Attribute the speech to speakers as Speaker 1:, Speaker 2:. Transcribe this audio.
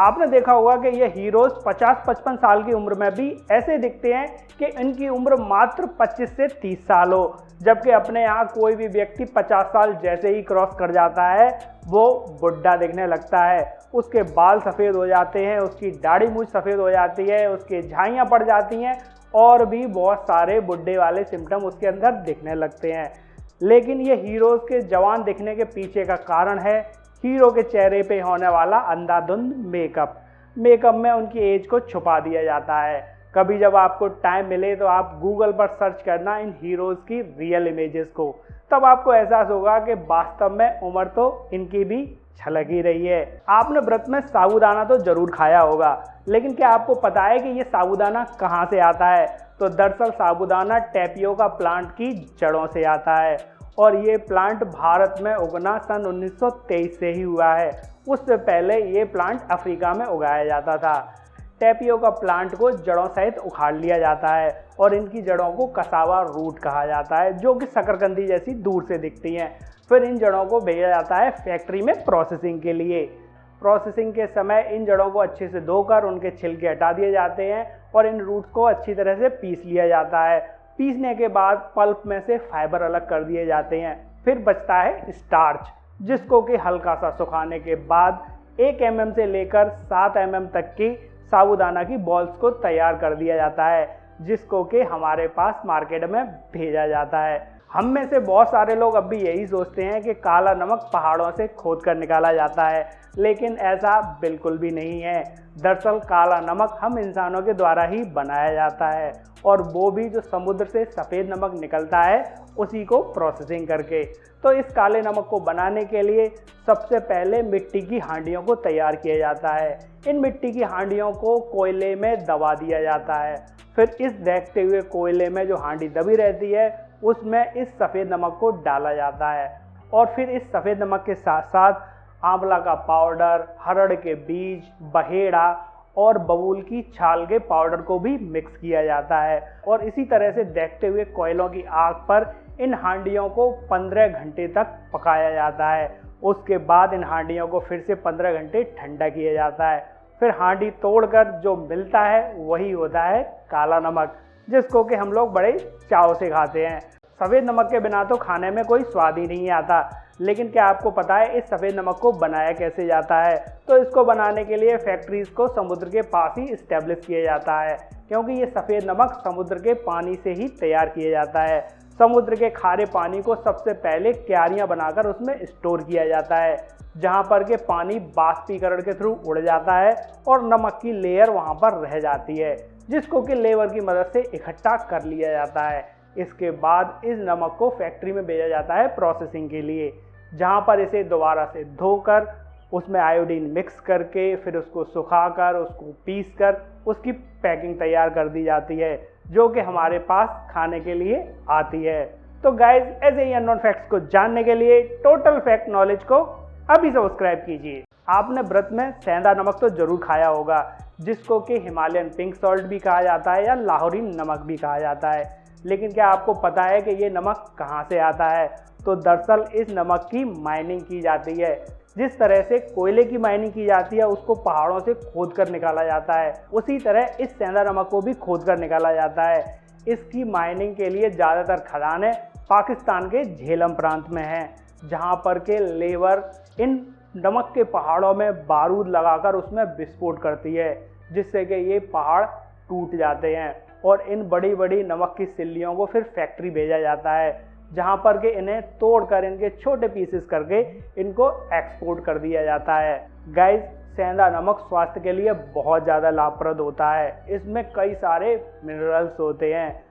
Speaker 1: आपने देखा होगा कि ये हीरोज 50-55 साल की उम्र में भी ऐसे दिखते हैं कि इनकी उम्र मात्र 25 से 30 साल हो, जबकि अपने यहाँ कोई भी व्यक्ति 50 साल जैसे ही क्रॉस कर जाता है वो बुढ़ा दिखने लगता है। उसके बाल सफ़ेद हो जाते हैं, उसकी दाढ़ी मूंछ सफ़ेद हो जाती है, उसके झाइयाँ पड़ जाती हैं और भी बहुत सारे बुढ़े वाले सिम्टम उसके अंदर दिखने लगते हैं। लेकिन ये हीरोज़ के जवान दिखने के पीछे का कारण है हीरो के चेहरे पे होने वाला अंधाधुंध मेकअप में उनकी एज को छुपा दिया जाता है। कभी जब आपको टाइम मिले तो आप गूगल पर सर्च करना इन हीरोज़ की रियल इमेजेस को, तब आपको एहसास होगा कि वास्तव में उम्र तो इनकी भी छलक ही रही है। आपने व्रत में साबूदाना तो जरूर खाया होगा, लेकिन क्या आपको पता है कि ये साबूदाना कहाँ से आता है? तो दरअसल साबूदाना टेपियोका प्लांट की जड़ों से आता है और ये प्लांट भारत में उगना सन 1923 से ही हुआ है। उससे पहले ये प्लांट अफ्रीका में उगाया जाता था। टेपियोका प्लांट को जड़ों सहित उखाड़ लिया जाता है और इनकी जड़ों को कसावा रूट कहा जाता है, जो कि शकरकंदी जैसी दूर से दिखती हैं। फिर इन जड़ों को भेजा जाता है फैक्ट्री में प्रोसेसिंग के लिए। प्रोसेसिंग के समय इन जड़ों को अच्छे से धोकर उनके छिलके हटा दिए जाते हैं और इन रूट्स को अच्छी तरह से पीस लिया जाता है। पीसने के बाद पल्प में से फाइबर अलग कर दिए जाते हैं। फिर बचता है स्टार्च, जिसको कि हल्का सा सुखाने के बाद 1 mm से लेकर 7 mm तक की साबूदाना की बॉल्स को तैयार कर दिया जाता है, जिसको कि हमारे पास मार्केट में भेजा जाता है। हम में से बहुत सारे लोग अब भी यही सोचते हैं कि काला नमक पहाड़ों से खोद कर निकाला जाता है, लेकिन ऐसा बिल्कुल भी नहीं है। दरअसल काला नमक हम इंसानों के द्वारा ही बनाया जाता है और वो भी जो समुद्र से सफ़ेद नमक निकलता है उसी को प्रोसेसिंग करके। तो इस काले नमक को बनाने के लिए सबसे पहले मिट्टी की हांडियों को तैयार किया जाता है। इन मिट्टी की हांडियों को कोयले में दबा दिया जाता है। फिर इस दहकते हुए कोयले में जो हांडी दबी रहती है उसमें इस सफ़ेद नमक को डाला जाता है और फिर इस सफ़ेद नमक के साथ साथ आंवला का पाउडर, हरड़ के बीज, बहेड़ा और बबूल की छाल के पाउडर को भी मिक्स किया जाता है और इसी तरह से दहकते हुए कोयलों की आग पर इन हांडियों को 15 घंटे तक पकाया जाता है। उसके बाद इन हांडियों को फिर से 15 घंटे ठंडा किया जाता है। फिर हांडी तोड़कर जो मिलता है वही होता है काला नमक, जिसको कि हम लोग बड़े चाव से खाते हैं। सफ़ेद नमक के बिना तो खाने में कोई स्वाद ही नहीं आता। लेकिन क्या आपको पता है इस सफ़ेद नमक को बनाया कैसे जाता है? तो इसको बनाने के लिए फैक्ट्रीज़ को समुद्र के पास ही इस्टेब्लिश किया जाता है, क्योंकि ये सफ़ेद नमक समुद्र के पानी से ही तैयार किया जाता है। समुद्र के खारे पानी को सबसे पहले क्यारियाँ बनाकर उसमें स्टोर किया जाता है, जहाँ पर के पानी बाष्पीकरण के थ्रू उड़ जाता है और नमक की लेयर वहाँ पर रह जाती है, जिसको कि लेवर की मदद से इकट्ठा कर लिया जाता है। इसके बाद इस नमक को फैक्ट्री में भेजा जाता है प्रोसेसिंग के लिए, जहाँ पर इसे दोबारा से धोकर उसमें आयोडीन मिक्स करके फिर उसको सुखाकर उसको पीसकर उसकी पैकिंग तैयार कर दी जाती है, जो कि हमारे पास खाने के लिए आती है। तो गाइज, ऐसे ही अननोन फैक्ट्स को जानने के लिए टोटल फैक्ट नॉलेज को अभी सब्सक्राइब कीजिए। आपने व्रत में सेंधा नमक तो जरूर खाया होगा, जिसको कि हिमालयन पिंक सॉल्ट भी कहा जाता है या लाहौरी नमक भी कहा जाता है। लेकिन क्या आपको पता है कि ये नमक कहाँ से आता है? तो दरअसल इस नमक की माइनिंग की जाती है। जिस तरह से कोयले की माइनिंग की जाती है, उसको पहाड़ों से खोद कर निकाला जाता है, उसी तरह इस सेंधा नमक को भी खोद कर निकाला जाता है। इसकी माइनिंग के लिए ज़्यादातर खदानें पाकिस्तान के झेलम प्रांत में हैं, जहाँ पर के लेबर इन नमक के पहाड़ों में बारूद लगाकर उसमें विस्फोट करती है, जिससे कि ये पहाड़ टूट जाते हैं और इन बड़ी बड़ी नमक की सिल्लियों को फिर फैक्ट्री भेजा जाता है, जहाँ पर के इन्हें तोड़कर इनके छोटे पीसेस करके इनको एक्सपोर्ट कर दिया जाता है। गाइस, सेंधा नमक स्वास्थ्य के लिए बहुत ज़्यादा लाभप्रद होता है। इसमें कई सारे मिनरल्स होते हैं